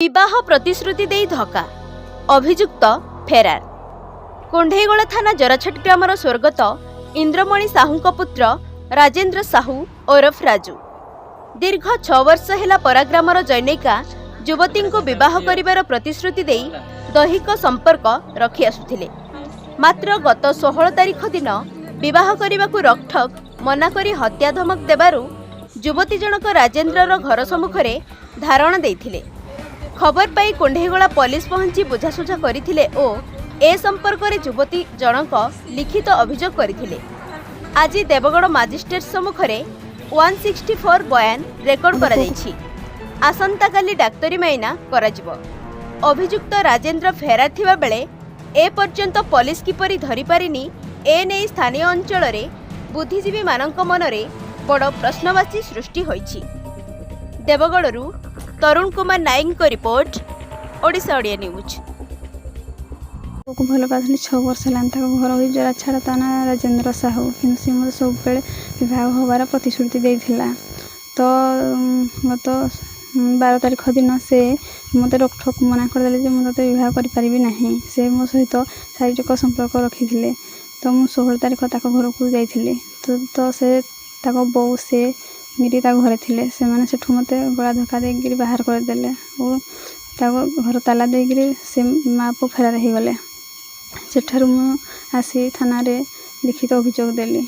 विवाह प्रतिश्रुति दे धक्का अभियुक्त फेरार। कुंडेईगोला थाना जराछट ग्रामर स्वर्गत इंद्रमणि साहू पुत्र राजेंद्र साहू ओरफ राजू दीर्घ 6 वर्ष है पराग्रामर जैनिका युवती को बह कर प्रतिश्रुति दे दैहिक संपर्क रखी आसुथिले। मात्र गत 16 तारिख दिन बह करने को रकठक मना करी हत्या धमक देबारु युवती जनक राजेंद्रर घर सम्मुखरे धारणा देइथिले। खबर पाई कुंडेईगोला पुलिस पहुंची बुझासुझा करथिले ओ ए संपर्क में युवती जनक लिखित अभियोग करथिले। आज देवगढ़ मजिस्ट्रेट सम्मुखरे 164 बयान रेकर्ड करा जायछि। आसंता काली डाक्तरी माइना कराजिबो। अभियुक्त राजेंद्र फेरार थिबा बेले ए पर्यंत पुलिस किपरि धरि पारिनी ए नै स्थानीय अंचल रे बुद्धिजीवी मानक मनरे बड़ प्रश्नवाची सृष्टि होइछि। देवगढ़ तरुण कुमार नायक को रिपोर्ट ओडिशा ओडिया न्यूज। भल पाथि 6 वर्ष है घर हुई जराछाड़ ताना राजेंद्र साहू कि मत सब बह हबार प्रतिश्रुति देता। तो गत 12 तारिख दिन से मत रोकठोक मना करदे मुझे बह करें से मो सहित शारीरिक संपर्क रखी थे। तो मुझे 16 तारिख घर को जाइली। तो से बो से गिरी घरे थे से मत गला धक्का देकर बाहर करदे और घर ताला देकर से माँ पो फेरार हो गले। सेठारु मु आसी थाना रे लिखित अभियोग देली।